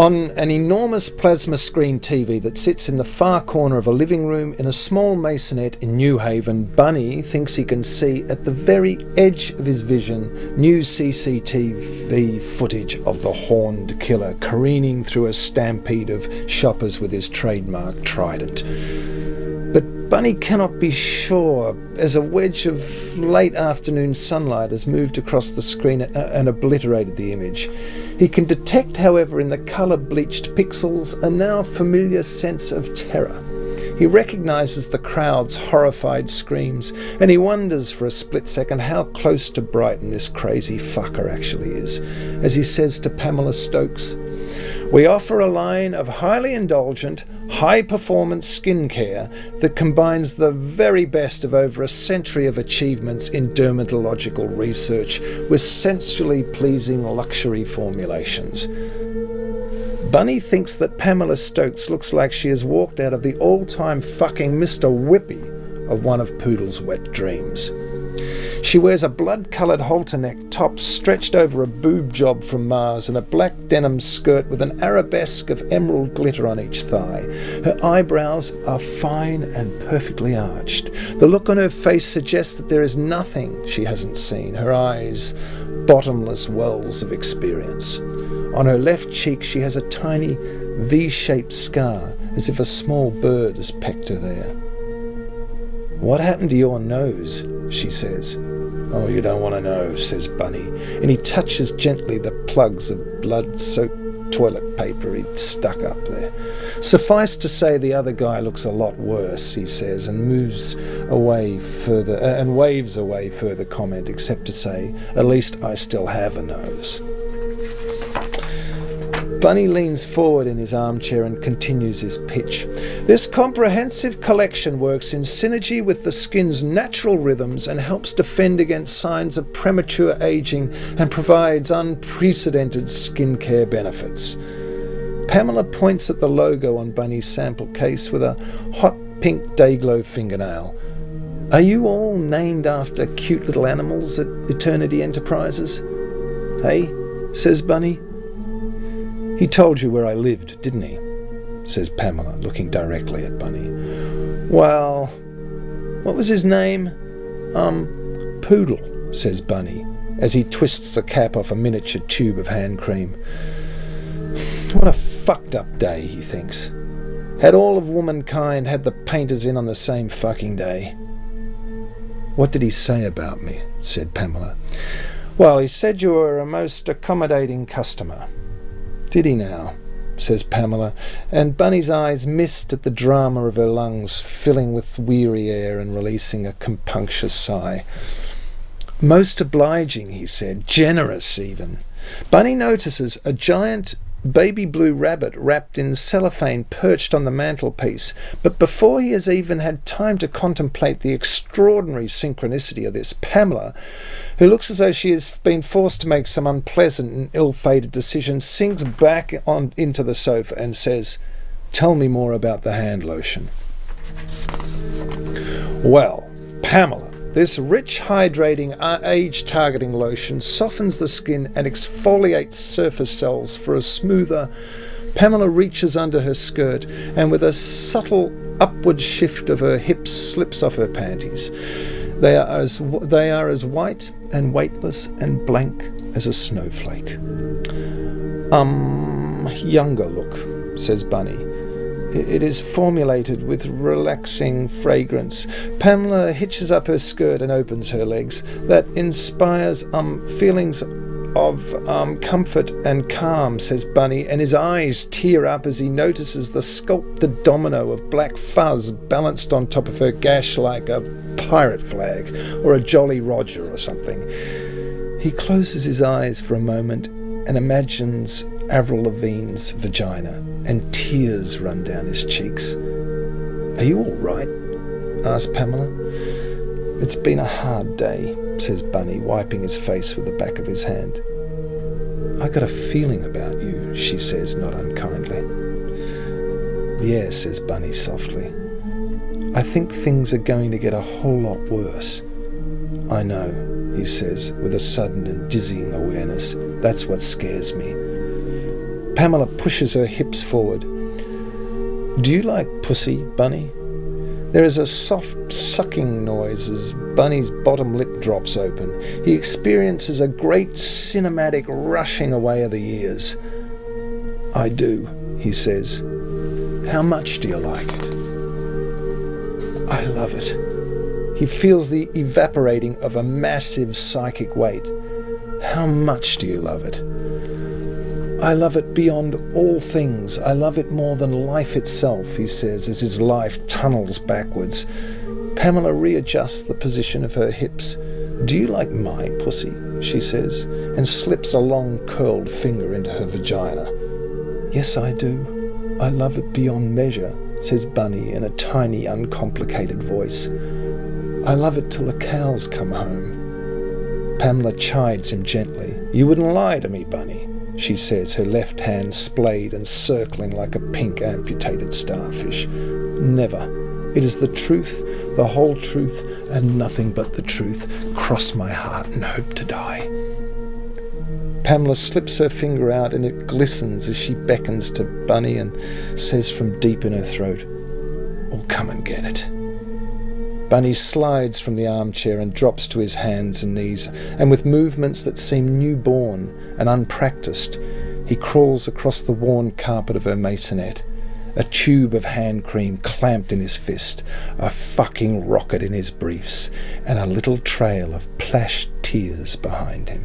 On an enormous plasma screen TV that sits in the far corner of a living room in a small masonette in New Haven, Bunny thinks he can see at the very edge of his vision new CCTV footage of the horned killer careening through a stampede of shoppers with his trademark trident. But Bunny cannot be sure, as a wedge of late afternoon sunlight has moved across the screen and obliterated the image. He can detect, however, in the colour-bleached pixels a now familiar sense of terror. He recognises the crowd's horrified screams, and he wonders for a split second how close to Brighton this crazy fucker actually is, as he says to Pamela Stokes, "We offer a line of highly indulgent, high-performance skincare that combines the very best of over a century of achievements in dermatological research with sensually pleasing luxury formulations." Bunny thinks that Pamela Stokes looks like she has walked out of the all-time fucking Mr. Whippy of one of Poodle's wet dreams. She wears a blood-coloured halter-neck top stretched over a boob job from Mars and a black denim skirt with an arabesque of emerald glitter on each thigh. Her eyebrows are fine and perfectly arched. The look on her face suggests that there is nothing she hasn't seen. Her eyes, bottomless wells of experience. On her left cheek she has a tiny V-shaped scar, as if a small bird has pecked her there. "What happened to your nose?" she says. "Oh, you don't want to know," says Bunny, and he touches gently the plugs of blood-soaked toilet paper he'd stuck up there. "Suffice to say, the other guy looks a lot worse," he says, and moves away further, and waves away further comment, except to say, "At least I still have a nose." Bunny leans forward in his armchair and continues his pitch. "This comprehensive collection works in synergy with the skin's natural rhythms and helps defend against signs of premature aging and provides unprecedented skincare benefits." Pamela points at the logo on Bunny's sample case with a hot pink Dayglow fingernail. "Are you all named after cute little animals at Eternity Enterprises?" "Hey?" says Bunny. "He told you where I lived, didn't he?" says Pamela, looking directly at Bunny. "Well, what was his name?" Poodle," says Bunny, as he twists the cap off a miniature tube of hand cream. What a fucked up day, he thinks. Had all of womankind had the painters in on the same fucking day. "What did he say about me?" said Pamela. "Well, he said you were a most accommodating customer." "Did he now?" says Pamela, and Bunny's eyes missed at the drama of her lungs, filling with weary air and releasing a compunctious sigh. "Most obliging," he said. "Generous, even." Bunny notices a giant baby blue rabbit wrapped in cellophane perched on the mantelpiece, but before he has even had time to contemplate the extraordinary synchronicity of this, Pamela, who looks as though she has been forced to make some unpleasant and ill-fated decision, sinks back on into the sofa and says, "Tell me more about the hand lotion." "Well, Pamela, this rich, hydrating, age-targeting lotion softens the skin and exfoliates surface cells for a smoother..." Pamela reaches under her skirt and with a subtle upward shift of her hips slips off her panties. They are as white and weightless and blank as a snowflake. Younger look," says Bunny. "It is formulated with relaxing fragrance." Pamela hitches up her skirt and opens her legs. "That inspires feelings of comfort and calm," says Bunny, and his eyes tear up as he notices the sculpted domino of black fuzz balanced on top of her gash like a pirate flag or a Jolly Roger or something. He closes his eyes for a moment and imagines Avril Lavigne's vagina, and tears run down his cheeks. "Are you all right?" asks Pamela. "It's been a hard day," says Bunny, wiping his face with the back of his hand. "I got a feeling about you," she says, not unkindly. "Yeah," says Bunny softly. "I think things are going to get a whole lot worse." "I know," he says, with a sudden and dizzying awareness. "That's what scares me." Pamela pushes her hips forward. Do you like pussy, Bunny? There is a soft sucking noise as Bunny's bottom lip drops open. He experiences a great cinematic rushing away of the years. I do, he says. How much do you like it? I love it. He feels the evaporating of a massive psychic weight. How much do you love it? I love it beyond all things. I love it more than life itself, he says as his life tunnels backwards. Pamela readjusts the position of her hips. Do you like my pussy? She says, and slips a long curled finger into her vagina. Yes, I do. I love it beyond measure, says Bunny in a tiny, uncomplicated voice. I love it till the cows come home. Pamela chides him gently. You wouldn't lie to me, Bunny, she says, her left hand splayed and circling like a pink amputated starfish. Never. It is the truth, the whole truth, and nothing but the truth. Cross my heart and hope to die. Pamela slips her finger out and it glistens as she beckons to Bunny and says from deep in her throat, "Oh, come and get it." Bunny slides from the armchair and drops to his hands and knees, and with movements that seem newborn and unpracticed, he crawls across the worn carpet of her maisonette, a tube of hand cream clamped in his fist, a fucking rocket in his briefs, and a little trail of plashed tears behind him.